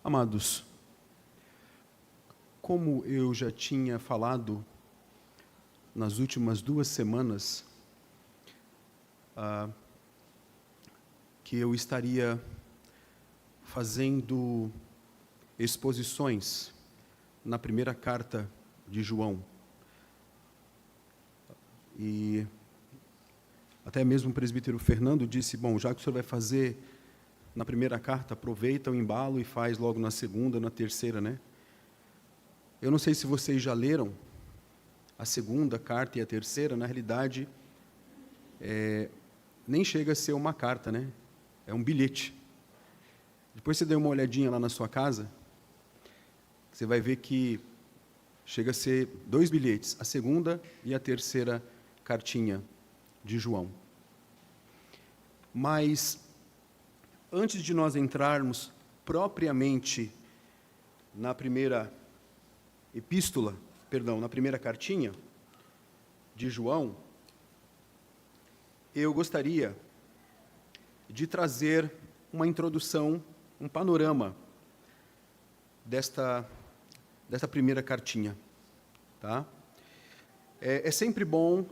Amados, como eu já tinha falado nas últimas 2 semanas, que eu estaria fazendo exposições na primeira carta de João. E até mesmo o presbítero Fernando disse, bom, já que o senhor vai fazer na primeira carta, aproveita o embalo e faz logo na segunda, na terceira, né? Eu não sei se vocês já leram a segunda carta e a terceira, na realidade, nem chega a ser uma carta, né? É um bilhete. Depois você dê uma olhadinha lá na sua casa, você vai ver que chega a ser 2 bilhetes, a segunda e a terceira cartinha de João. Mas, antes de nós entrarmos propriamente na primeira na primeira cartinha de João, eu gostaria de trazer uma introdução, um panorama desta primeira cartinha, tá? É sempre bom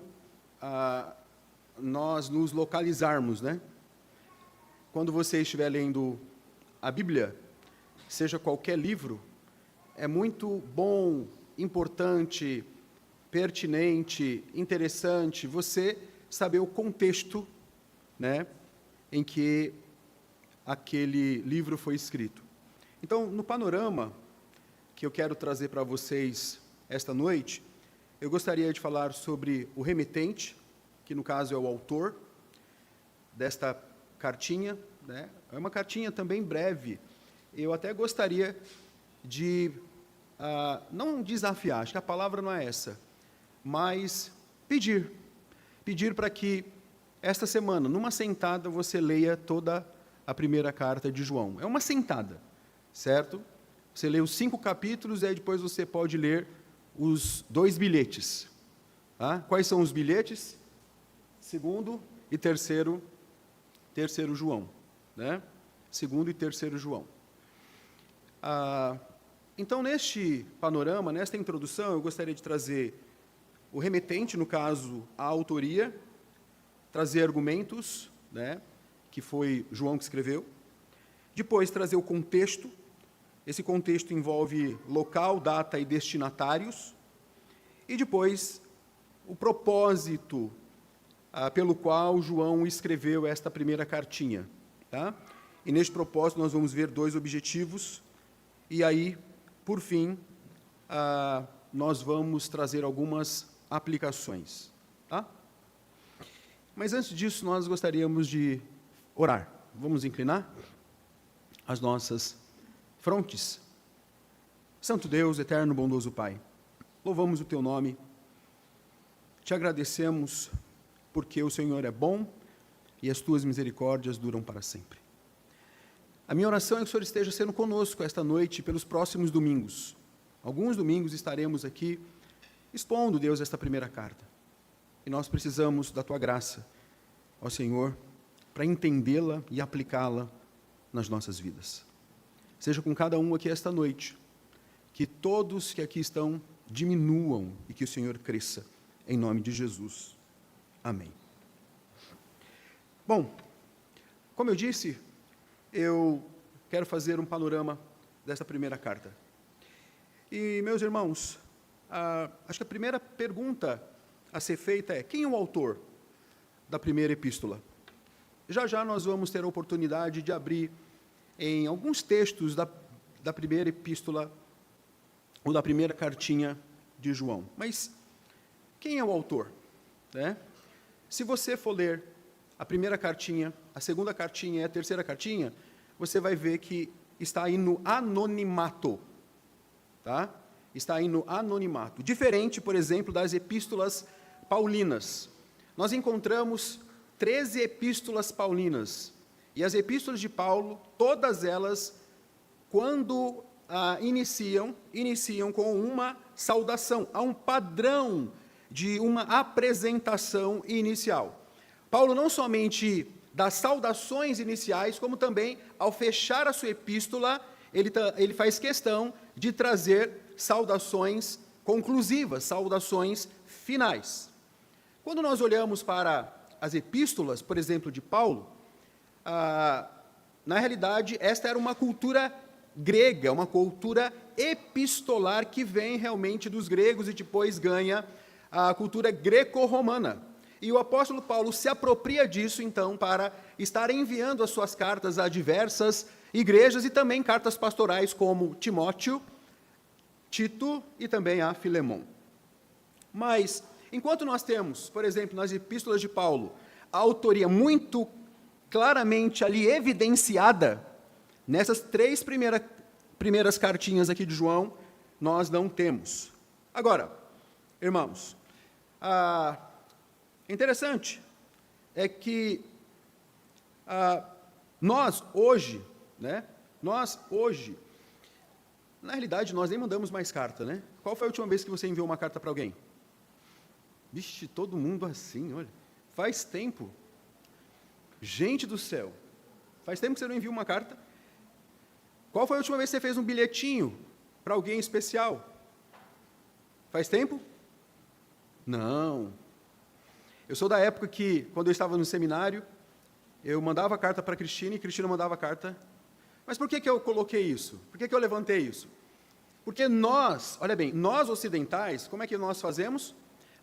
nós nos localizarmos, né? Quando você estiver lendo a Bíblia, seja qualquer livro, é muito bom, importante, pertinente, interessante você saber o contexto, né, em que aquele livro foi escrito. Então, no panorama que eu quero trazer para vocês esta noite, eu gostaria de falar sobre o remetente, que no caso é o autor desta cartinha, né? É uma cartinha também breve. Eu até gostaria de, não desafiar, acho que a palavra não é essa, mas pedir para que esta semana, numa sentada, você leia toda a primeira carta de João. É uma sentada, certo? Você lê os 5 capítulos e aí depois você pode ler os 2 bilhetes. Tá? Quais são os bilhetes? 2º e 3º João. Né? 2º e 3º João. Então, neste panorama, nesta introdução, eu gostaria de trazer o remetente, no caso, a autoria, trazer argumentos, né, que foi João que escreveu, depois trazer o contexto. Esse contexto envolve local, data e destinatários, e depois o propósito pelo qual João escreveu esta primeira cartinha. Tá? E neste propósito nós vamos ver 2 objetivos, e aí, por fim, nós vamos trazer algumas aplicações. Tá? Mas antes disso, nós gostaríamos de orar. Vamos inclinar as nossas frontes. Santo Deus, eterno, bondoso Pai, louvamos o Teu nome, te agradecemos porque o Senhor é bom e as Tuas misericórdias duram para sempre. A minha oração é que o Senhor esteja sendo conosco esta noite e pelos próximos domingos. Alguns domingos estaremos aqui expondo, Deus, esta primeira carta. E nós precisamos da Tua graça, ó Senhor, para entendê-la e aplicá-la nas nossas vidas. Seja com cada um aqui esta noite, que todos que aqui estão diminuam e que o Senhor cresça, em nome de Jesus. Amém. Bom, como eu disse, eu quero fazer um panorama desta primeira carta. E, meus irmãos, acho que a primeira pergunta a ser feita é: quem é o autor da primeira epístola? Já já nós vamos ter a oportunidade de abrir em alguns textos da primeira epístola, ou da primeira cartinha de João. Mas quem é o autor? Né? Se você for ler a primeira cartinha, a segunda cartinha e a terceira cartinha, você vai ver que está aí no anonimato. Tá? Está aí no anonimato. Diferente, por exemplo, das epístolas paulinas. Nós encontramos 13 epístolas paulinas. E as epístolas de Paulo, todas elas, quando iniciam com uma saudação. Há um padrão de uma apresentação inicial. Paulo não somente dá saudações iniciais, como também, ao fechar a sua epístola, ele faz questão de trazer saudações conclusivas, saudações finais. Quando nós olhamos para as epístolas, por exemplo, de Paulo, na realidade, esta era uma cultura grega, uma cultura epistolar que vem realmente dos gregos e depois ganha a cultura greco-romana. E o apóstolo Paulo se apropria disso, então, para estar enviando as suas cartas a diversas igrejas e também cartas pastorais como Timóteo, Tito e também a Filemon. Mas, enquanto nós temos, por exemplo, nas epístolas de Paulo, a autoria muito claramente ali evidenciada, nessas 3 primeiras cartinhas aqui de João, nós não temos. Agora, irmãos, interessante é que nós hoje, na realidade, nós nem mandamos mais carta, né? Qual foi a última vez que você enviou uma carta para alguém? Vixe, todo mundo assim, olha, faz tempo. Gente do céu, faz tempo que você não envia uma carta. Qual foi a última vez que você fez um bilhetinho para alguém especial? Faz tempo? Não. Eu sou da época que, quando eu estava no seminário, eu mandava carta para a Cristina e Cristina mandava carta. Mas por que eu coloquei isso? Por que eu levantei isso? Porque nós, olha bem, nós ocidentais, como é que nós fazemos?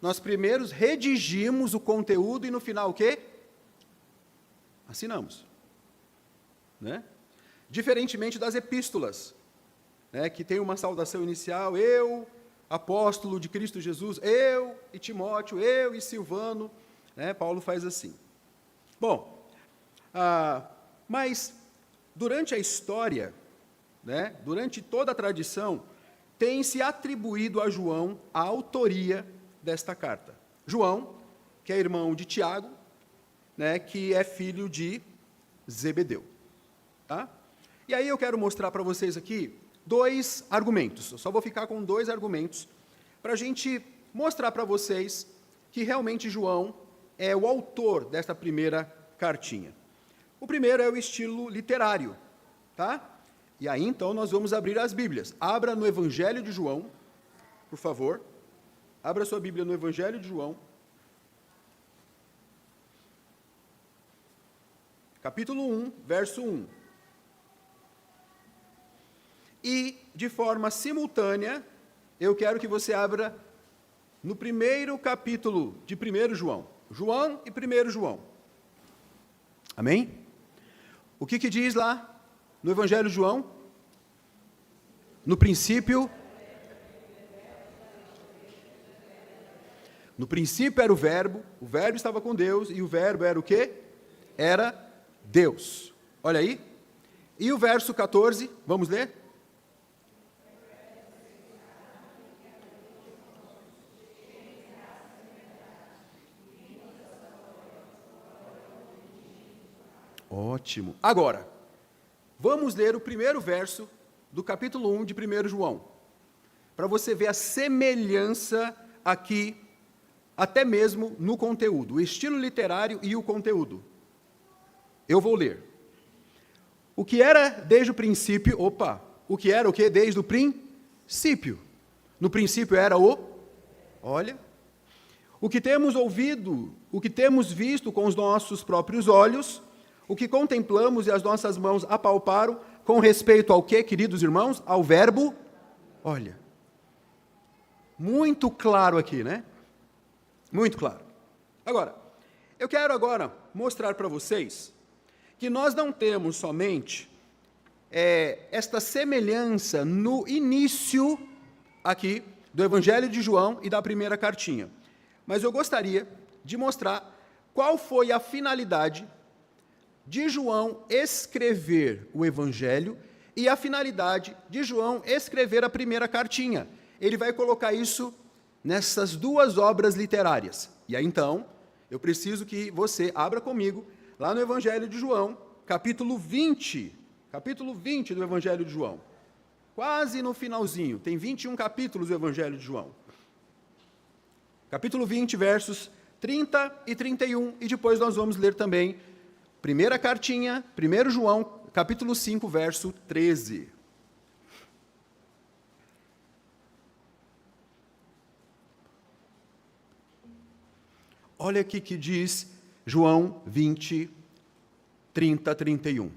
Nós primeiro redigimos o conteúdo e no final o quê? Assinamos. Né? Diferentemente das epístolas, né, que tem uma saudação inicial, eu, apóstolo de Cristo Jesus, eu e Timóteo, eu e Silvano, né, Paulo faz assim. Bom, mas durante a história, né, durante toda a tradição, tem se atribuído a João a autoria desta carta. João, que é irmão de Tiago, né, que é filho de Zebedeu. Tá? E aí eu quero mostrar para vocês aqui 2 argumentos. Eu só vou ficar com 2 argumentos para a gente mostrar para vocês que realmente João é o autor desta primeira cartinha. O primeiro é o estilo literário, tá? E aí, então, nós vamos abrir as Bíblias. Abra no Evangelho de João, por favor. Abra sua Bíblia no Evangelho de João. Capítulo 1, verso 1. E, de forma simultânea, eu quero que você abra no primeiro capítulo de 1 João. João e 1 João. Amém? O que diz lá no Evangelho de João? No princípio era o verbo estava com Deus, e o verbo era o quê? Era Deus. Olha aí. E o verso 14, vamos ler? Ótimo. Agora, vamos ler o primeiro verso do capítulo 1 de 1 João, para você ver a semelhança aqui, até mesmo no conteúdo, o estilo literário e o conteúdo. Eu vou ler. O que era desde o princípio, o que era o que desde o princípio? No princípio era o que temos ouvido, o que temos visto com os nossos próprios olhos, o que contemplamos e as nossas mãos apalparam, com respeito ao quê, queridos irmãos? Ao verbo, olha. Muito claro aqui, né? Muito claro. Agora, eu quero agora mostrar para vocês que nós não temos somente esta semelhança no início aqui do Evangelho de João e da primeira cartinha, mas eu gostaria de mostrar qual foi a finalidade de João escrever o Evangelho e a finalidade de João escrever a primeira cartinha. Ele vai colocar isso nessas 2 obras literárias. E aí, então, eu preciso que você abra comigo lá no Evangelho de João, capítulo 20 do Evangelho de João. Quase no finalzinho, tem 21 capítulos do Evangelho de João. Capítulo 20, versos 30 e 31, e depois nós vamos ler também primeira cartinha, 1 João, capítulo 5, verso 13. Olha aqui que diz João 20, 30, 31.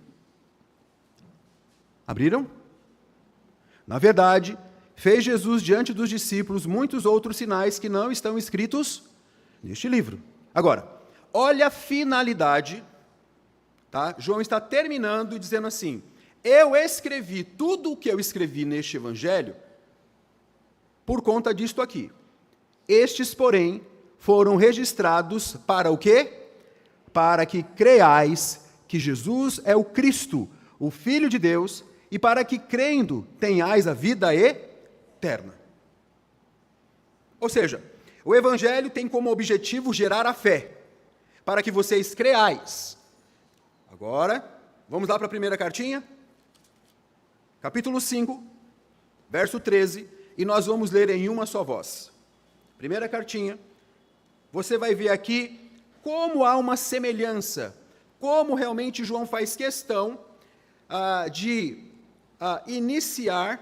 Abriram? Na verdade, fez Jesus diante dos discípulos muitos outros sinais que não estão escritos neste livro. Agora, olha a finalidade, tá? João está terminando dizendo assim: eu escrevi tudo o que eu escrevi neste evangelho por conta disto aqui. Estes, porém, foram registrados para o quê? Para que creiais que Jesus é o Cristo, o Filho de Deus, e para que, crendo, tenhais a vida eterna. Ou seja, o Evangelho tem como objetivo gerar a fé, para que vocês creiais. Agora, vamos lá para a primeira cartinha, capítulo 5, verso 13, e nós vamos ler em uma só voz. Primeira cartinha, você vai ver aqui como há uma semelhança, como realmente João faz questão de iniciar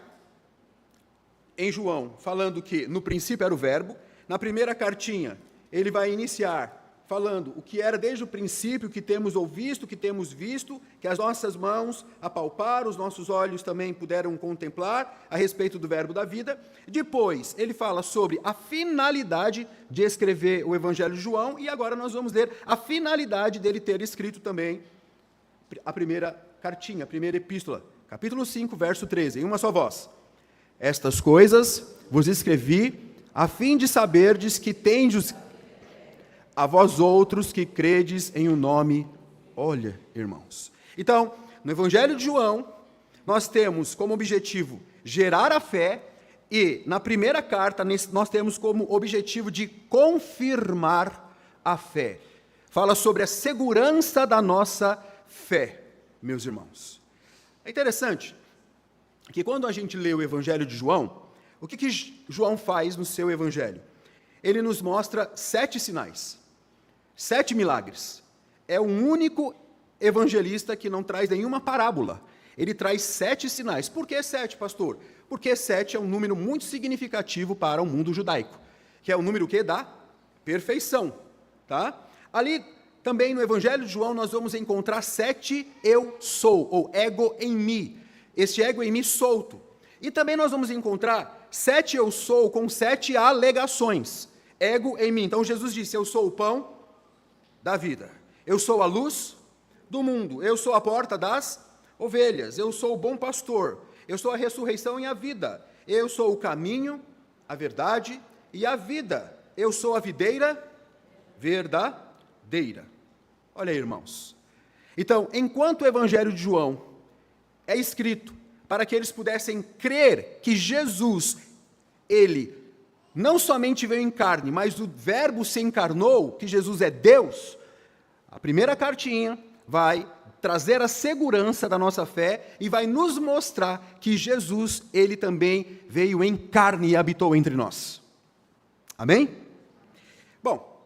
em João, falando que no princípio era o verbo. Na primeira cartinha, ele vai iniciar falando o que era desde o princípio, que temos ouvido, que temos visto, que as nossas mãos apalparam, os nossos olhos também puderam contemplar a respeito do verbo da vida. Depois, ele fala sobre a finalidade de escrever o Evangelho de João, e agora nós vamos ler a finalidade dele ter escrito também a primeira cartinha, a primeira epístola, capítulo 5, verso 13, em uma só voz. Estas coisas vos escrevi, a fim de saberdes que tendes a vós outros que credes em o nome. Olha, irmãos. Então, no Evangelho de João, nós temos como objetivo gerar a fé, e na primeira carta nós temos como objetivo de confirmar a fé. Fala sobre a segurança da nossa fé, meus irmãos. É interessante que quando a gente lê o Evangelho de João, o que João faz no seu Evangelho? Ele nos mostra 7 sinais, 7 milagres. É o único evangelista que não traz nenhuma parábola. Ele traz 7 sinais. Por que 7, pastor? Porque 7 é um número muito significativo para o mundo judaico, que é o número que da perfeição, tá? Ali também no Evangelho de João nós vamos encontrar 7 eu sou, ou ego em mim. Este ego em mim solto. E também nós vamos encontrar 7 eu sou com 7 alegações. Ego em mim. Então Jesus disse: eu sou o pão da vida. Eu sou a luz do mundo. Eu sou a porta das ovelhas. Eu sou o bom pastor. Eu sou a ressurreição e a vida. Eu sou o caminho, a verdade e a vida. Eu sou a videira verdadeira. Olha aí, irmãos. Então, enquanto o Evangelho de João é escrito para que eles pudessem crer que Jesus, ele não somente veio em carne, mas o verbo se encarnou, que Jesus é Deus, a primeira cartinha vai trazer a segurança da nossa fé e vai nos mostrar que Jesus, ele também veio em carne e habitou entre nós. Amém? Bom,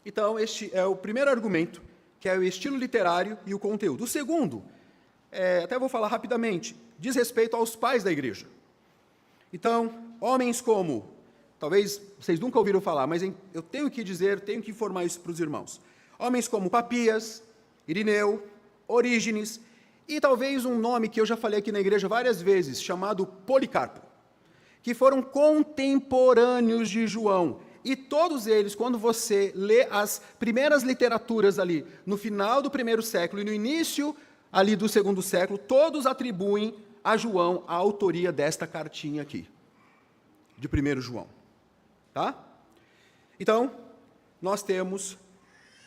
então este é o primeiro argumento, que é o estilo literário e o conteúdo. O segundo, até vou falar rapidamente, diz respeito aos pais da igreja. Então, homens como, talvez vocês nunca ouviram falar, mas eu tenho que dizer, tenho que informar isso para os irmãos. Homens como Papias, Irineu, Orígenes, e talvez um nome que eu já falei aqui na igreja várias vezes, chamado Policarpo, que foram contemporâneos de João. E todos eles, quando você lê as primeiras literaturas ali, no final do primeiro século e no início ali do segundo século, todos atribuem a João a autoria desta cartinha aqui, de 1 João. Tá? Então, nós temos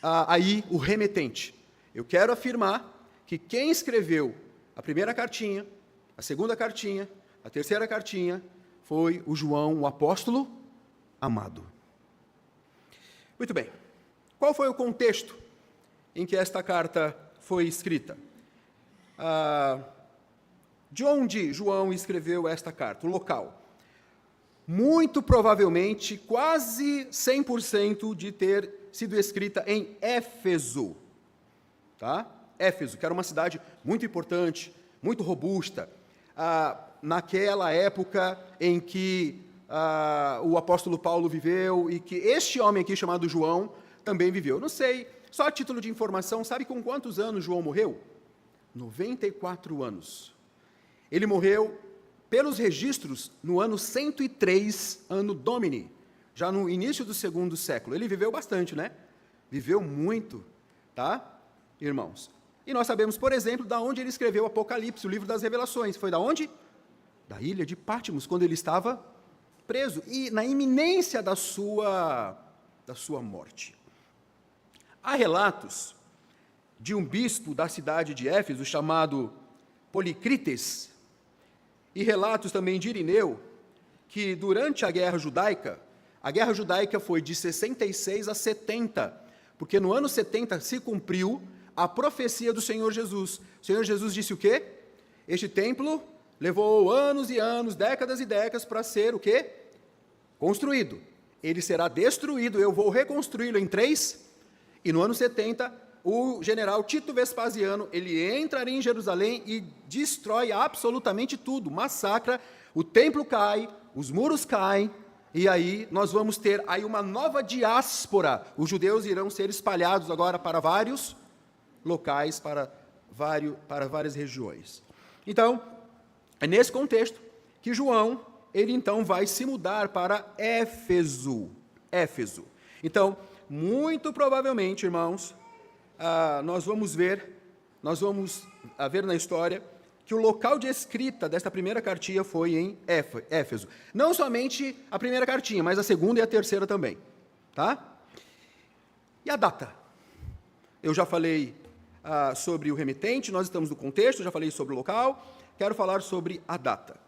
aí o remetente. Eu quero afirmar que quem escreveu a primeira cartinha, a segunda cartinha, a terceira cartinha, foi o João, o apóstolo amado. Muito bem. Qual foi o contexto em que esta carta foi escrita? De onde João escreveu esta carta? O local. Muito provavelmente, quase 100% de ter sido escrita em Éfeso. Tá? Éfeso, que era uma cidade muito importante, muito robusta, naquela época em que o apóstolo Paulo viveu, e que este homem aqui chamado João também viveu. Não sei, só a título de informação, sabe com quantos anos João morreu? 94 anos. Ele morreu, pelos registros, no ano 103, ano Domini, já no início do segundo século. Ele viveu bastante, né? Viveu muito, tá, irmãos? E nós sabemos, por exemplo, da onde ele escreveu o Apocalipse, o livro das Revelações. Foi da onde? Da ilha de Patmos, quando ele estava preso e na iminência da sua morte. Há relatos de um bispo da cidade de Éfeso, chamado Policrites, e relatos também de Irineu, que durante a Guerra Judaica foi de 66 a 70, porque no ano 70 se cumpriu a profecia do Senhor Jesus. O Senhor Jesus disse o quê? Este templo levou anos e anos, décadas e décadas para ser o quê? Construído. Ele será destruído, eu vou reconstruí-lo em 3, e no ano 70, o general Tito Vespasiano, ele entraria em Jerusalém e destrói absolutamente tudo, massacra, o templo cai, os muros caem, e aí nós vamos ter aí uma nova diáspora. Os judeus irão ser espalhados agora para vários locais, para várias regiões. Então, é nesse contexto que João, ele então vai se mudar para Éfeso. Então, muito provavelmente, irmãos, nós vamos ver na história que o local de escrita desta primeira cartinha foi em Éfeso. Não somente a primeira cartinha, mas a segunda e a terceira também. Tá? E a data? Eu já falei sobre o remetente, nós estamos no contexto, já falei sobre o local, quero falar sobre a data.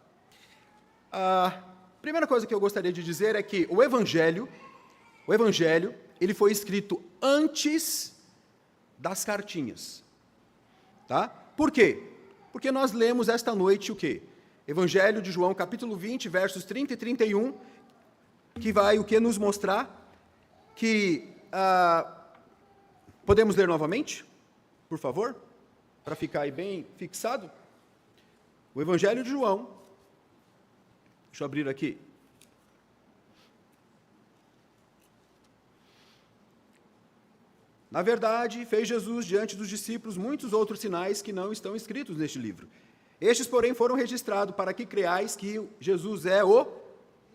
A primeira coisa que eu gostaria de dizer é que o Evangelho, ele foi escrito antes das cartinhas. Tá? Por quê? Porque nós lemos esta noite o quê? Evangelho de João, capítulo 20, versos 30 e 31, que vai o que nos mostrar que... podemos ler novamente, por favor? Para ficar aí bem fixado. O Evangelho de João. Deixa eu abrir aqui. Na verdade, fez Jesus diante dos discípulos muitos outros sinais que não estão escritos neste livro. Estes, porém, foram registrados para que creais que Jesus é o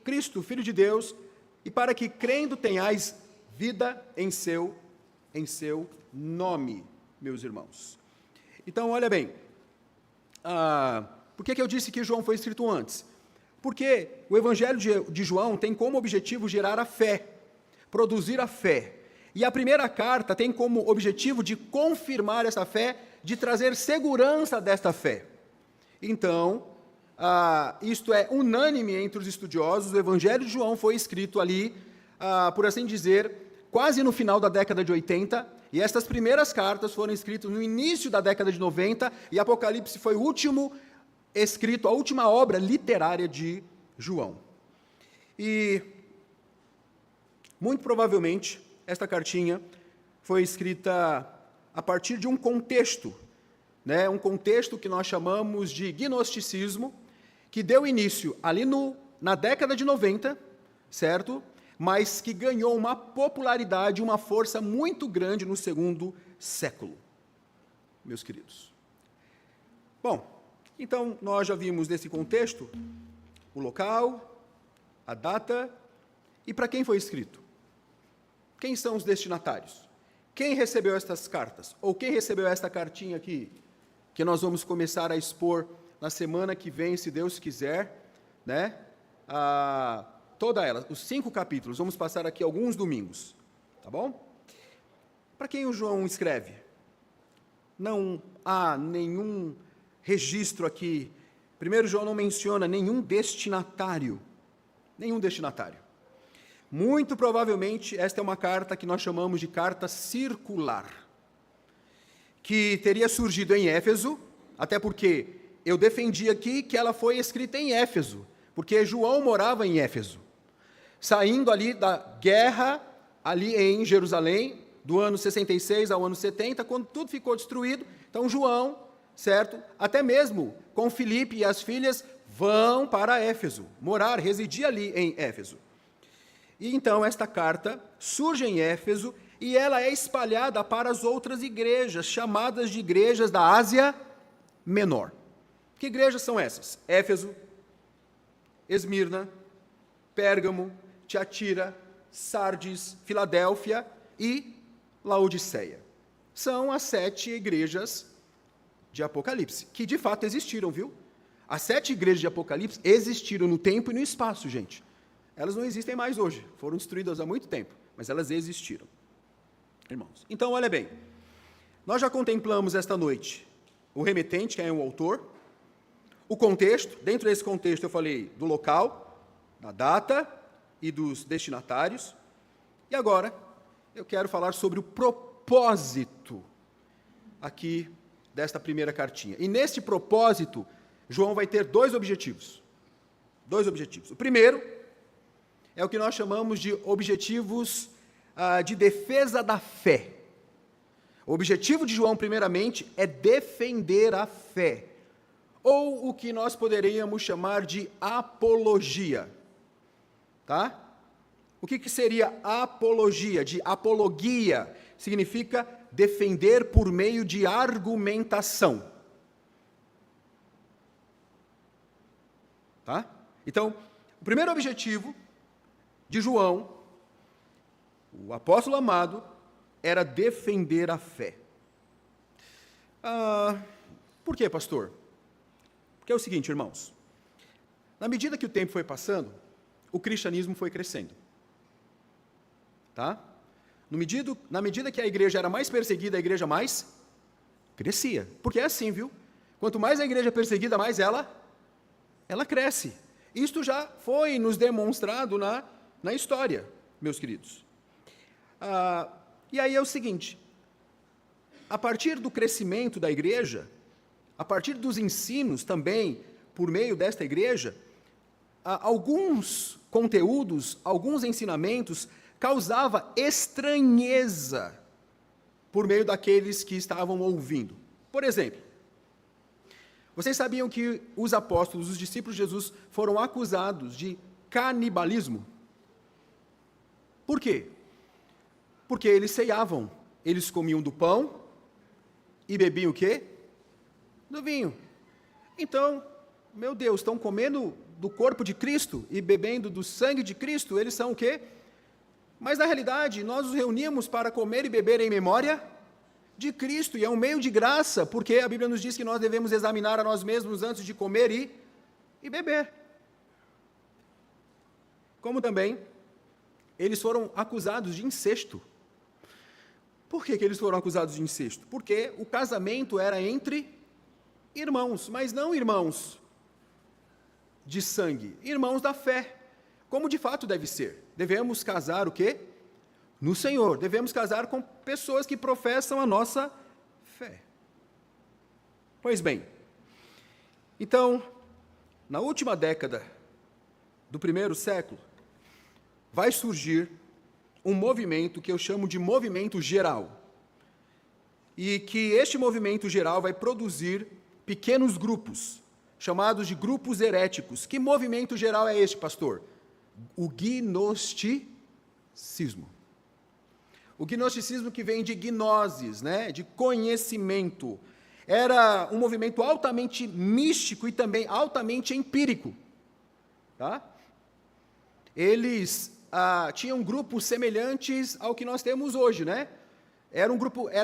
Cristo, Filho de Deus, e para que, crendo, tenhais vida em seu nome, meus irmãos. Então, olha bem, por que eu disse que João foi escrito antes? Porque o Evangelho de João tem como objetivo gerar a fé, produzir a fé. E a primeira carta tem como objetivo de confirmar essa fé, de trazer segurança desta fé. Então, isto é unânime entre os estudiosos, o Evangelho de João foi escrito ali, por assim dizer, quase no final da década de 80, e estas primeiras cartas foram escritas no início da década de 90, e Apocalipse foi o último escrito, a última obra literária de João. E, muito provavelmente, esta cartinha foi escrita a partir de um contexto, né, um contexto que nós chamamos de gnosticismo, que deu início ali na década de 90, certo? Mas que ganhou uma popularidade, uma força muito grande no segundo século, meus queridos. Bom, então nós já vimos nesse contexto o local, a data e para quem foi escrito. Quem são os destinatários? Quem recebeu estas cartas? Ou quem recebeu esta cartinha aqui, que nós vamos começar a expor na semana que vem, se Deus quiser, né? Toda ela, os 5 capítulos, vamos passar aqui alguns domingos, tá bom? Para quem o João escreve? Não há nenhum registro aqui. Primeiro, João não menciona nenhum destinatário. Muito provavelmente, esta é uma carta que nós chamamos de carta circular, que teria surgido em Éfeso, até porque eu defendi aqui que ela foi escrita em Éfeso, porque João morava em Éfeso, saindo ali da guerra, ali em Jerusalém, do ano 66 ao ano 70, quando tudo ficou destruído. Então João, certo, até mesmo com Filipe e as filhas, vão para Éfeso, residir ali em Éfeso. E então esta carta surge em Éfeso, e ela é espalhada para as outras igrejas, chamadas de igrejas da Ásia Menor. Que igrejas são essas? Éfeso, Esmirna, Pérgamo, Tiatira, Sardes, Filadélfia e Laodiceia. São as 7 igrejas de Apocalipse, que de fato existiram, viu? As 7 igrejas de Apocalipse existiram no tempo e no espaço, gente. Elas não existem mais hoje, foram destruídas há muito tempo, mas elas existiram, irmãos. Então, olha bem, nós já contemplamos esta noite o remetente, quem é o autor, o contexto. Dentro desse contexto eu falei do local, da data e dos destinatários, e agora eu quero falar sobre o propósito aqui desta primeira cartinha. E neste propósito, João vai ter 2 objetivos. 2 objetivos. O primeiro é o que nós chamamos de objetivos de defesa da fé. O objetivo de João, primeiramente, é defender a fé, ou o que nós poderíamos chamar de apologia. Tá? O que seria apologia? De apologia significa defender por meio de argumentação. Tá? Então, o primeiro objetivo de João, o apóstolo amado, era defender a fé. Por quê, pastor? Porque é o seguinte, irmãos, na medida que o tempo foi passando, o cristianismo foi crescendo. Tá? Na medida que a igreja era mais perseguida, a igreja mais crescia. Porque é assim, viu? Quanto mais a igreja é perseguida, mais ela cresce. Isto já foi nos demonstrado na história, meus queridos. E aí é o seguinte, a partir do crescimento da igreja, a partir dos ensinos também, por meio desta igreja, alguns conteúdos, alguns ensinamentos causava estranheza por meio daqueles que estavam ouvindo. Por exemplo, vocês sabiam que os apóstolos, os discípulos de Jesus, foram acusados de canibalismo? Por quê? Porque eles ceiavam, eles comiam do pão e bebiam o quê? Do vinho. Então, meu Deus, estão comendo do corpo de Cristo e bebendo do sangue de Cristo, eles são o quê? Mas, na realidade, nós nos reunimos para comer e beber em memória de Cristo, e é um meio de graça, porque a Bíblia nos diz que nós devemos examinar a nós mesmos antes de comer e beber. Como também, eles foram acusados de incesto. Por que eles foram acusados de incesto? Porque o casamento era entre irmãos, mas não irmãos de sangue, irmãos da fé, como de fato deve ser. Devemos casar o quê? No Senhor. Devemos casar com pessoas que professam a nossa fé. Pois bem, então, na última década do 1º século, vai surgir um movimento que eu chamo de movimento geral. E que este movimento geral vai produzir pequenos grupos, chamados de grupos heréticos. Que movimento geral é este, pastor? O gnosticismo. O gnosticismo que vem de gnosis, né, de conhecimento. Era um movimento altamente místico e também altamente empírico. Tá? Eles tinham grupos semelhantes ao que nós temos hoje, né? Era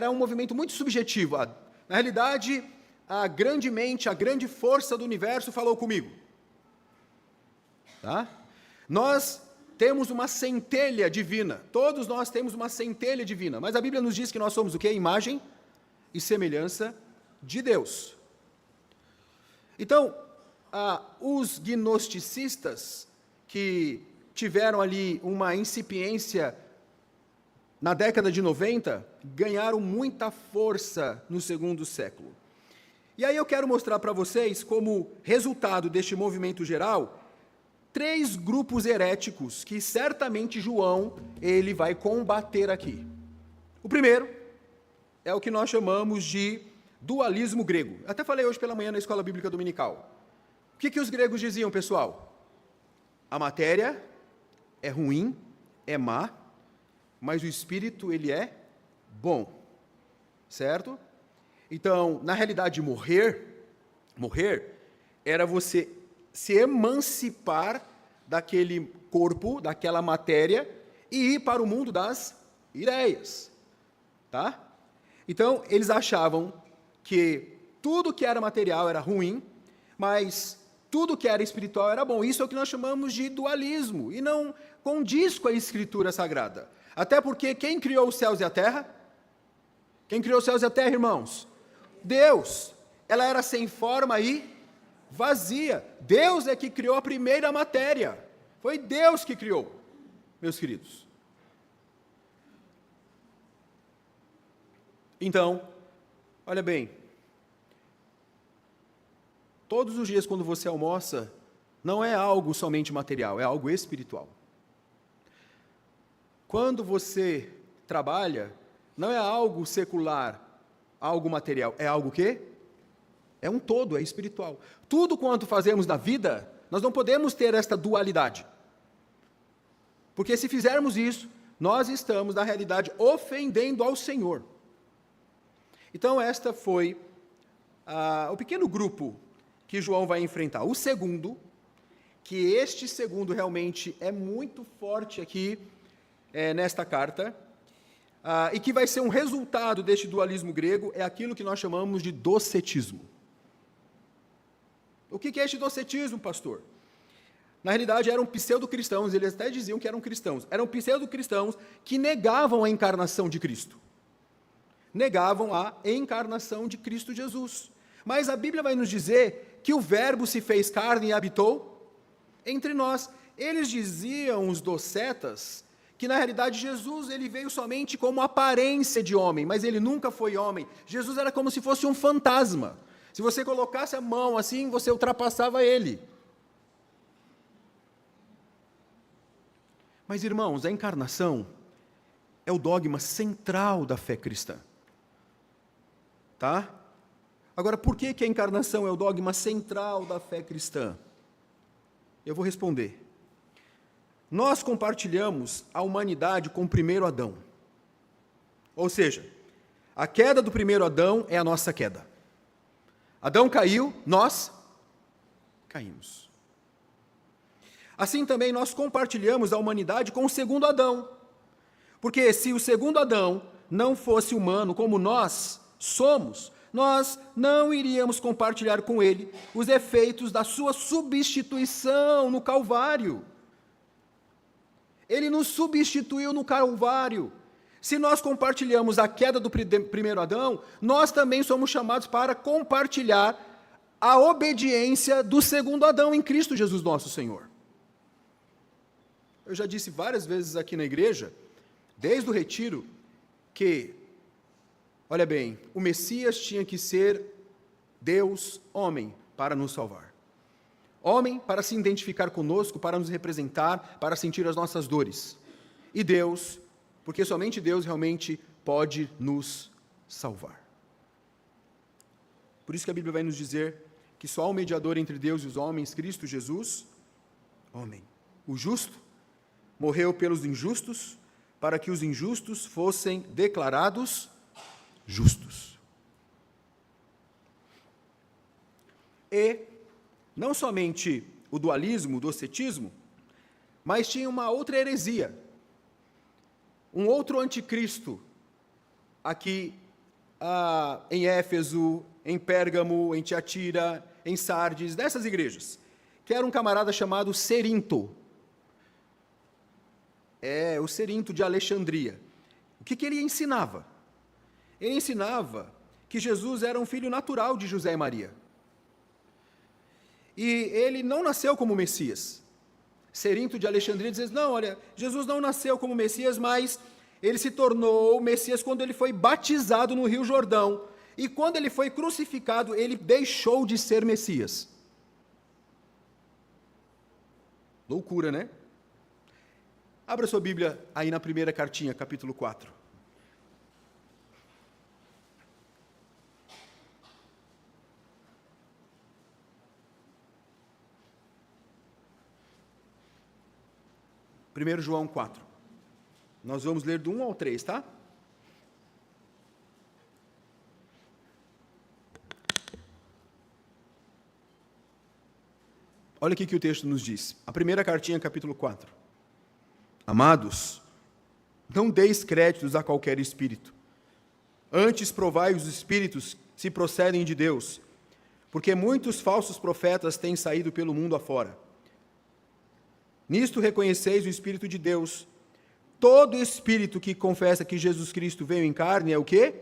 um movimento muito subjetivo. Na realidade, a grande mente, a grande força do universo falou comigo. Tá? Nós temos uma centelha divina, todos nós temos uma centelha divina, mas a Bíblia nos diz que nós somos o quê? Imagem e semelhança de Deus. Então, os gnosticistas, que tiveram ali uma incipiência na década de 90, ganharam muita força no 2º século. E aí eu quero mostrar para vocês, como resultado deste movimento geral, 3 grupos heréticos que certamente João ele vai combater aqui. O primeiro é o que nós chamamos de dualismo grego. Até falei hoje pela manhã na Escola Bíblica Dominical. O que os gregos diziam, pessoal? A matéria é ruim, é má, mas o espírito, ele é bom. Certo? Então, na realidade, morrer era você se emancipar daquele corpo, daquela matéria, e ir para o mundo das ideias. Tá? Então, eles achavam que tudo que era material era ruim, mas tudo que era espiritual era bom. Isso é o que nós chamamos de dualismo, e não condiz com a Escritura Sagrada. Até porque quem criou os céus e a terra? Quem criou os céus e a terra, irmãos? Deus. Ela era sem forma e vazia. Deus é que criou a primeira matéria. Foi Deus que criou, meus queridos. Então, olha bem, todos os dias quando você almoça, não é algo somente material, é algo espiritual. Quando você trabalha, não é algo secular, algo material, é algo que? É um todo, é espiritual. Tudo quanto fazemos na vida, nós não podemos ter esta dualidade. Porque se fizermos isso, nós estamos, na realidade, ofendendo ao Senhor. Então, esta foi o pequeno grupo que João vai enfrentar. O segundo, que este segundo realmente é muito forte aqui nesta carta, e que vai ser um resultado deste dualismo grego, é aquilo que nós chamamos de docetismo. O que é este docetismo, pastor? Na realidade, eram pseudo-cristãos, eles até diziam que eram cristãos. Eram pseudo-cristãos que negavam a encarnação de Cristo. Negavam a encarnação de Cristo Jesus. Mas a Bíblia vai nos dizer que o Verbo se fez carne e habitou entre nós. Eles diziam, os docetas, que na realidade Jesus ele veio somente como aparência de homem, mas ele nunca foi homem. Jesus era como se fosse um fantasma. Se você colocasse a mão assim, você ultrapassava ele. Mas, irmãos, a encarnação é o dogma central da fé cristã. Tá? Agora, por que a encarnação é o dogma central da fé cristã? Eu vou responder. Nós compartilhamos a humanidade com o primeiro Adão. Ou seja, a queda do primeiro Adão é a nossa queda. Adão caiu, nós caímos. Assim também nós compartilhamos a humanidade com o segundo Adão. Porque se o segundo Adão não fosse humano como nós somos, nós não iríamos compartilhar com ele os efeitos da sua substituição no Calvário. Ele nos substituiu no Calvário. Se nós compartilhamos a queda do primeiro Adão, nós também somos chamados para compartilhar a obediência do segundo Adão em Cristo Jesus nosso Senhor. Eu já disse várias vezes aqui na igreja, desde o retiro, que, olha bem, o Messias tinha que ser Deus, homem, para nos salvar. Homem para se identificar conosco, para nos representar, para sentir as nossas dores. E Deus, porque somente Deus realmente pode nos salvar. Por isso que a Bíblia vai nos dizer que só há um mediador entre Deus e os homens, Cristo Jesus, homem. O justo morreu pelos injustos, para que os injustos fossem declarados justos. E não somente o dualismo, o docetismo, mas tinha uma outra heresia, um outro anticristo, aqui em Éfeso, em Pérgamo, em Tiatira, em Sardes, dessas igrejas, que era um camarada chamado Cerinto. O Cerinto de Alexandria. O que ele ensinava? Ele ensinava que Jesus era um filho natural de José e Maria. E ele não nasceu como Messias. Cerinto de Alexandria diz, não, olha, Jesus não nasceu como Messias, mas ele se tornou Messias quando ele foi batizado no Rio Jordão. E quando ele foi crucificado, ele deixou de ser Messias. Loucura, né? Abra sua Bíblia aí na primeira cartinha, capítulo 4. Primeiro João 4. Nós vamos ler do 1 ao 3, tá? Olha o que o texto nos diz. A primeira cartinha, capítulo 4. Amados, não deis créditos a qualquer espírito. Antes provai os espíritos se procedem de Deus, porque muitos falsos profetas têm saído pelo mundo afora. Nisto reconheceis o Espírito de Deus. Todo espírito que confessa que Jesus Cristo veio em carne é o quê?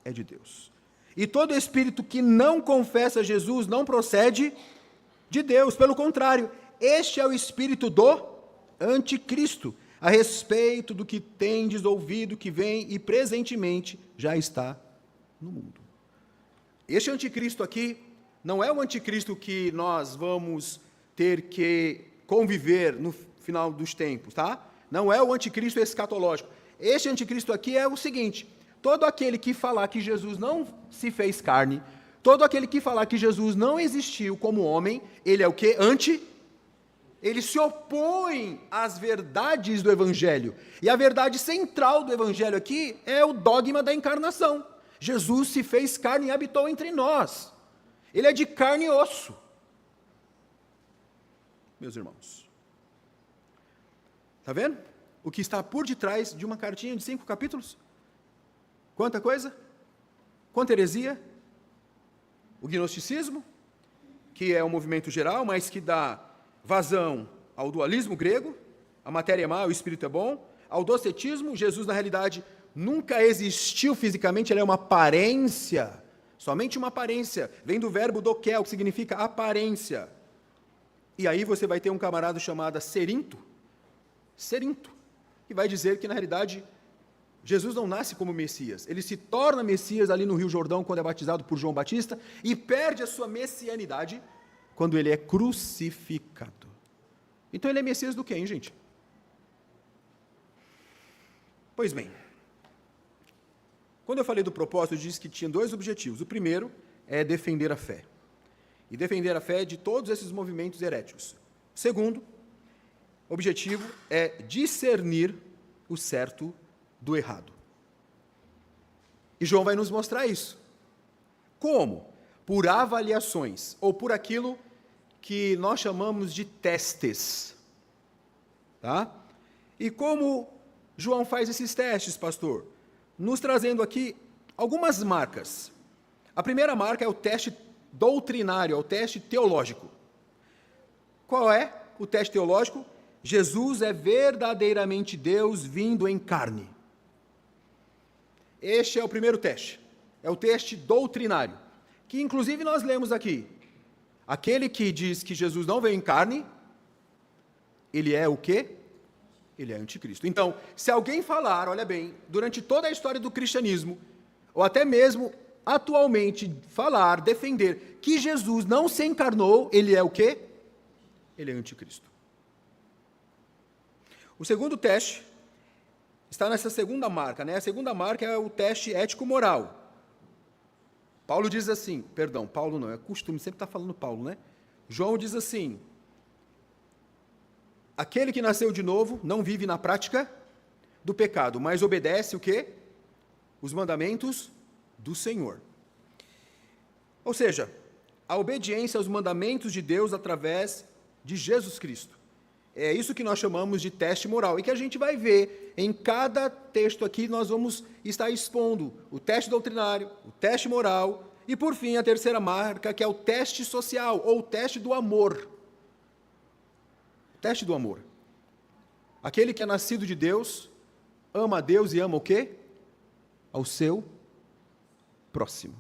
É de Deus. E todo espírito que não confessa Jesus não procede de Deus. Pelo contrário, este é o espírito do anticristo, a respeito do que tendes ouvido que vem e presentemente já está no mundo. Este anticristo aqui não é o anticristo que nós vamos ter que conviver no final dos tempos, tá? Não é o anticristo escatológico. Este anticristo aqui é o seguinte: todo aquele que falar que Jesus não se fez carne, todo aquele que falar que Jesus não existiu como homem, ele é o quê? Ele se opõe às verdades do Evangelho. E a verdade central do Evangelho aqui é o dogma da encarnação. Jesus se fez carne e habitou entre nós. Ele é de carne e osso. Meus irmãos, está vendo? O que está por detrás de uma cartinha de 5 capítulos? Quanta coisa? Quanta heresia? O gnosticismo, que é um movimento geral, mas que dá vazão ao dualismo grego, a matéria é má, o espírito é bom, ao docetismo, Jesus na realidade nunca existiu fisicamente, ele é uma aparência, somente uma aparência, vem do verbo doquel, que significa aparência. E aí você vai ter um camarada chamado Cerinto, que vai dizer que na realidade Jesus não nasce como Messias, ele se torna Messias ali no Rio Jordão quando é batizado por João Batista e perde a sua messianidade quando ele é crucificado. Então ele é Messias do quê, hein, gente? Pois bem, quando eu falei do propósito, eu disse que tinha 2 objetivos. O primeiro é defender a fé. E defender a fé de todos esses movimentos heréticos. O segundo objetivo é discernir o certo do errado. E João vai nos mostrar isso. Como? Por avaliações, ou por aquilo que nós chamamos de testes. Tá? E como João faz esses testes, pastor? Nos trazendo aqui algumas marcas. A primeira marca é o teste doutrinário, é o teste teológico. Qual é o teste teológico? Jesus é verdadeiramente Deus vindo em carne. Este é o primeiro teste. É o teste doutrinário, que inclusive nós lemos aqui. Aquele que diz que Jesus não veio em carne, ele é o quê? Ele é anticristo. Então, se alguém falar, olha bem, durante toda a história do cristianismo, ou até mesmo atualmente falar, defender que Jesus não se encarnou, ele é o quê? Ele é anticristo. O segundo teste está nessa segunda marca, né? A segunda marca é o teste ético-moral. Paulo diz assim, Paulo não, é costume sempre estar falando Paulo, né? João diz assim: aquele que nasceu de novo não vive na prática do pecado, mas obedece o quê? Os mandamentos do Senhor. Ou seja, a obediência aos mandamentos de Deus através de Jesus Cristo. É isso que nós chamamos de teste moral, e que a gente vai ver em cada texto aqui, nós vamos estar expondo o teste doutrinário, o teste moral, e por fim a terceira marca, que é o teste social, ou o teste do amor. Teste do amor. Aquele que é nascido de Deus, ama a Deus e ama o quê? Ao seu próximo.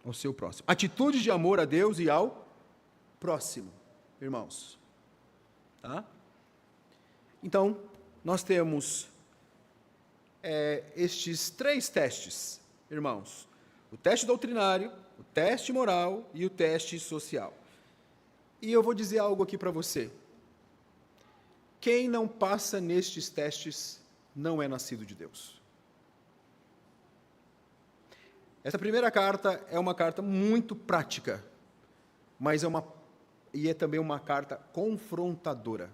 Ao seu próximo. Atitude de amor a Deus e ao próximo, irmãos. Tá? Então, nós temos estes 3 testes, irmãos. O teste doutrinário, o teste moral e o teste social. E eu vou dizer algo aqui para você. Quem não passa nestes testes não é nascido de Deus. Essa primeira carta é uma carta muito prática, mas é também uma carta confrontadora.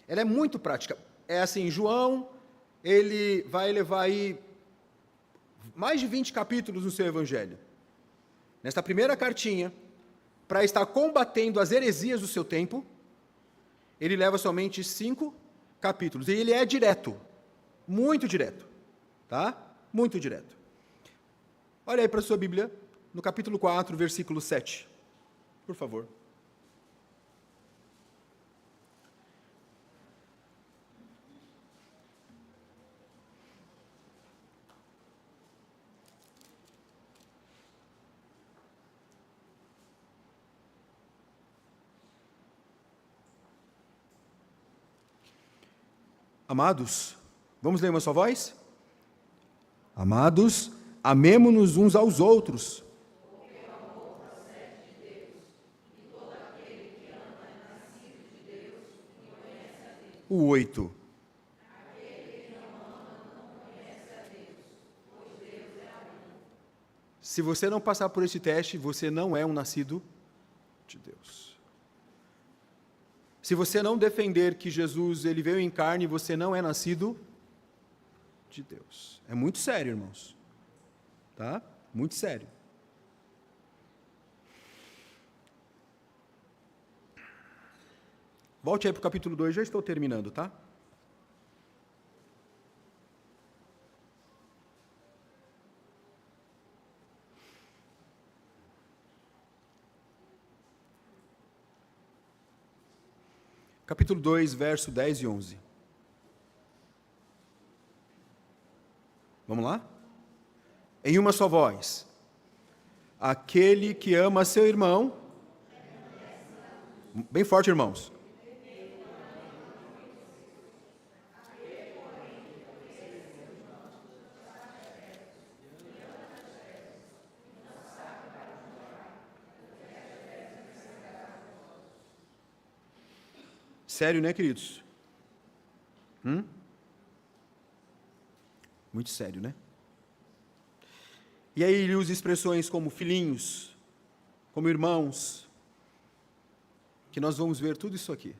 Ela é muito prática. é assim, João, ele vai levar aí mais de 20 capítulos no seu evangelho. Nesta primeira cartinha, para estar combatendo as heresias do seu tempo, ele leva somente 5 capítulos. E ele é direto, muito direto, tá? Muito direto. Olha aí para a sua Bíblia, no capítulo 4, versículo 7, por favor. Amados, vamos ler uma só voz? Amados, amemo-nos uns aos outros. O 8. Se você não passar por esse teste, você não é um nascido de Deus. Se você não defender que Jesus ele veio em carne, você não é nascido de Deus. É muito sério, irmãos. Tá? Muito sério. Volte aí para o capítulo 2, já estou terminando, tá? Capítulo 2, verso 10 e 11. Vamos lá? Em uma só voz. Aquele que ama seu irmão. Bem forte, irmãos. Sério, né, queridos? Muito sério, né? E aí ele usa expressões como filhinhos, como irmãos, que nós vamos ver tudo isso aqui.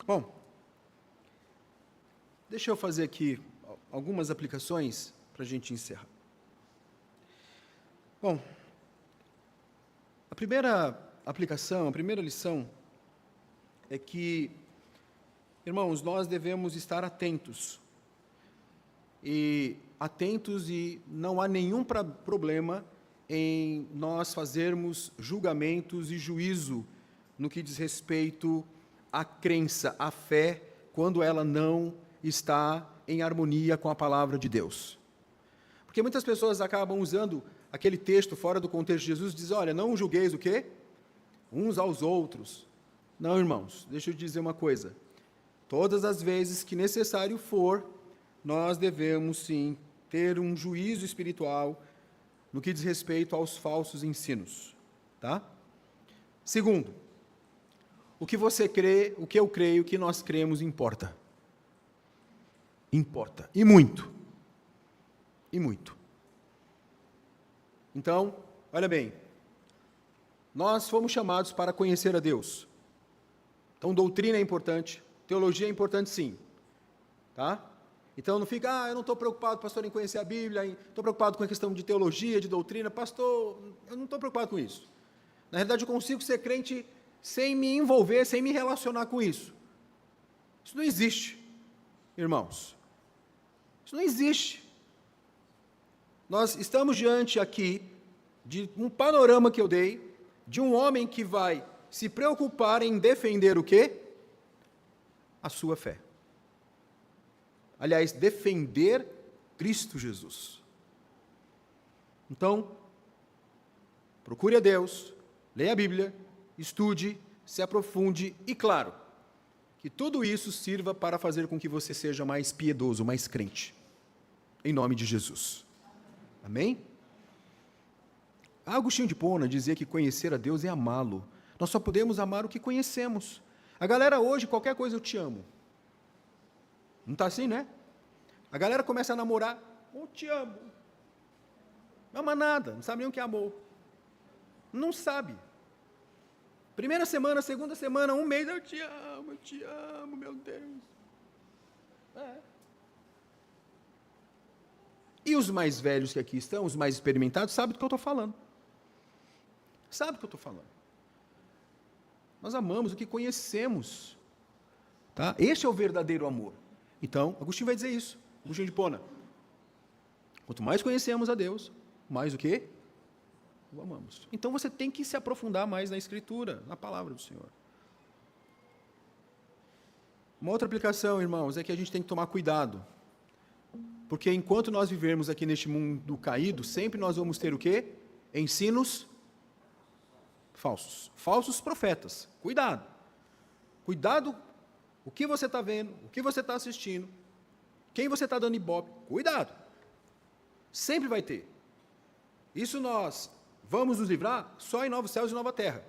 Bom, deixa eu fazer aqui algumas aplicações para a gente encerrar. Bom, a primeira aplicação, a primeira lição é que, irmãos, nós devemos estar atentos. E não há nenhum problema em nós fazermos julgamentos e juízo no que diz respeito à crença, à fé, quando ela não está em harmonia com a palavra de Deus. Porque muitas pessoas acabam usando aquele texto fora do contexto de Jesus, diz, olha, não julgueis o quê? Uns aos outros. Não, irmãos, deixa eu dizer uma coisa. Todas as vezes que necessário for, nós devemos, sim, ter um juízo espiritual no que diz respeito aos falsos ensinos. Tá? Segundo, o que você crê, o que eu creio, o que nós cremos importa. Importa. E muito. E muito. Então, olha bem, nós fomos chamados para conhecer a Deus. Então, doutrina é importante, teologia é importante sim, tá? Então, não fica, eu não estou preocupado, pastor, em conhecer a Bíblia, estou preocupado com a questão de teologia, de doutrina, pastor, eu não estou preocupado com isso. Na realidade, eu consigo ser crente sem me envolver, sem me relacionar com isso. Isso não existe, irmãos. Isso não existe. Nós estamos diante aqui de um panorama que eu dei, de um homem que vai se preocupar em defender o quê? A sua fé. Aliás, defender Cristo Jesus. Então, procure a Deus, leia a Bíblia, estude, se aprofunde e, claro, que tudo isso sirva para fazer com que você seja mais piedoso, mais crente. Em nome de Jesus. Amém? Agostinho de Hipona dizia que conhecer a Deus é amá-lo. Nós só podemos amar o que conhecemos. A galera hoje, qualquer coisa eu te amo. Não está assim, né? A galera começa a namorar, eu te amo. Não ama nada, não sabe nem o que é amor. Não sabe. Primeira semana, segunda semana, um mês, eu te amo, meu Deus. E os mais velhos que aqui estão, os mais experimentados, sabem do que eu estou falando. Sabem do que eu estou falando. Nós amamos o que conhecemos. Tá? Este é o verdadeiro amor. Então, Agostinho vai dizer isso. Agostinho de Hipona. Quanto mais conhecemos a Deus, mais o quê? O amamos. Então você tem que se aprofundar mais na Escritura, na palavra do Senhor. Uma outra aplicação, irmãos, é que a gente tem que tomar cuidado. Porque enquanto nós vivermos aqui neste mundo caído, sempre nós vamos ter o quê? Ensinos falsos. Falsos profetas. Cuidado. Cuidado o que você está vendo, o que você está assistindo, quem você está dando ibope. Cuidado. Sempre vai ter. Isso nós vamos nos livrar só em novos céus e nova terra.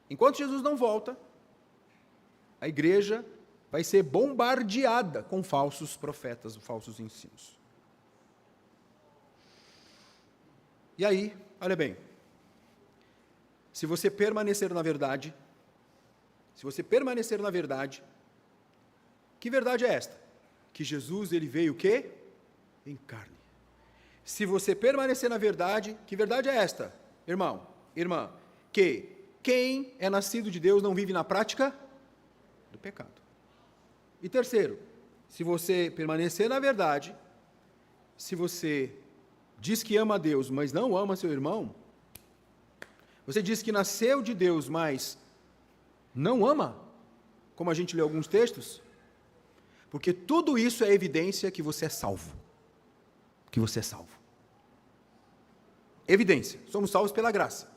Enquanto Jesus não volta, a igreja vai ser bombardeada com falsos profetas, falsos ensinos. E aí, olha bem, se você permanecer na verdade, que verdade é esta? Que Jesus, ele veio o quê? Em carne. Se você permanecer na verdade, que verdade é esta, irmão, irmã? Que quem é nascido de Deus não vive na prática do pecado. E terceiro, se você permanecer na verdade, se você diz que ama a Deus, mas não ama seu irmão, você diz que nasceu de Deus, mas não ama, como a gente lê alguns textos, porque tudo isso é evidência que você é salvo. Que você é salvo. Evidência, somos salvos pela graça.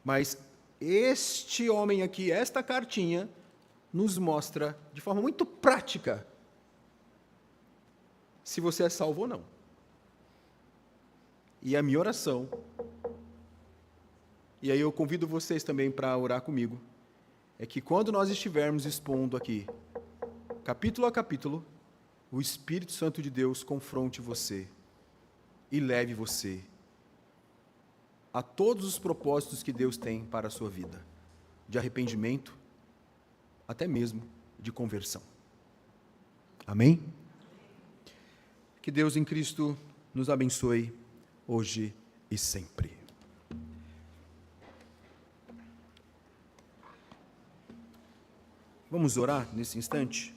Mas este homem aqui, esta cartinha, nos mostra de forma muito prática se você é salvo ou não. E a minha oração, e aí eu convido vocês também para orar comigo, é que quando nós estivermos expondo aqui, capítulo a capítulo, o Espírito Santo de Deus confronte você e leve você a todos os propósitos que Deus tem para a sua vida, de arrependimento, até mesmo de conversão. Amém? Que Deus em Cristo nos abençoe hoje e sempre. Vamos orar nesse instante?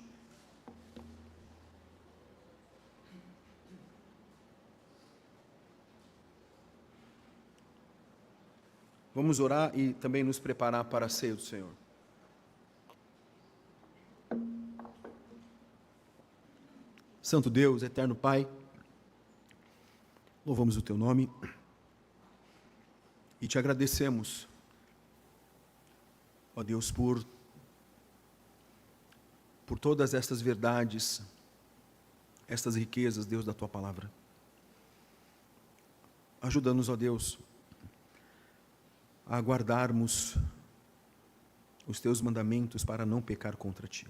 Vamos orar e também nos preparar para a ceia do Senhor. Santo Deus, eterno Pai, louvamos o Teu nome e te agradecemos, ó Deus, por todas estas verdades, estas riquezas, Deus, da Tua palavra. Ajuda-nos, ó Deus, a guardarmos os Teus mandamentos para não pecar contra Ti.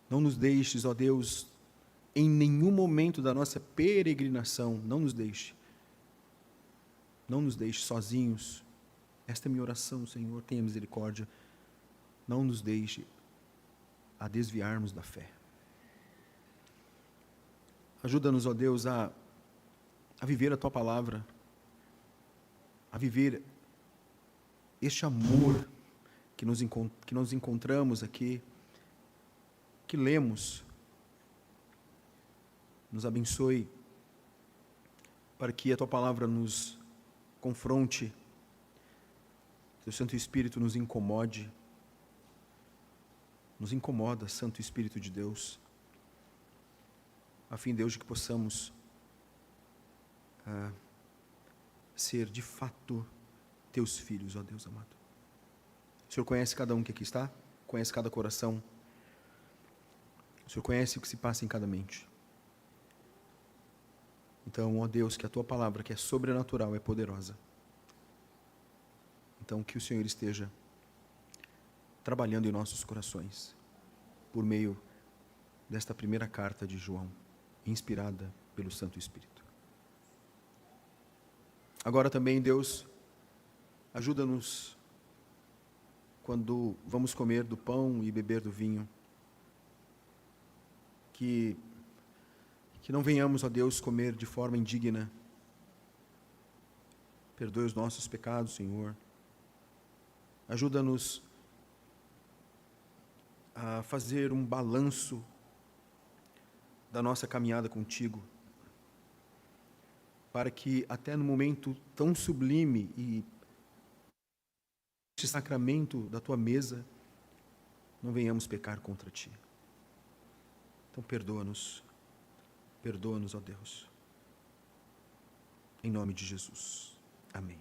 Não nos deixes, ó Deus, em nenhum momento da nossa peregrinação, não nos deixe sozinhos. Esta é minha oração, Senhor, tenha misericórdia. Não nos deixe a desviarmos da fé. Ajuda-nos, ó Deus, a viver a Tua palavra, a viver este amor que nós encontramos aqui, que lemos. Nos abençoe para que a Tua palavra nos confronte, que o Santo Espírito nos incomode. Nos incomoda, Santo Espírito de Deus, a fim, Deus, de que possamos ser de fato Teus filhos, ó Deus amado. O Senhor conhece cada um que aqui está, conhece cada coração, o Senhor conhece o que se passa em cada mente. Então, ó Deus, que a Tua palavra, que é sobrenatural, é poderosa. Então, que o Senhor esteja trabalhando em nossos corações, por meio desta primeira carta de João, inspirada pelo Santo Espírito. Agora também, Deus, ajuda-nos quando vamos comer do pão e beber do vinho, que não venhamos, ó Deus, comer de forma indigna. Perdoe os nossos pecados, Senhor. Ajuda-nos a fazer um balanço da nossa caminhada contigo, para que até no momento tão sublime e este sacramento da tua mesa, não venhamos pecar contra ti. Então perdoa-nos, ó Deus. Em nome de Jesus. Amém.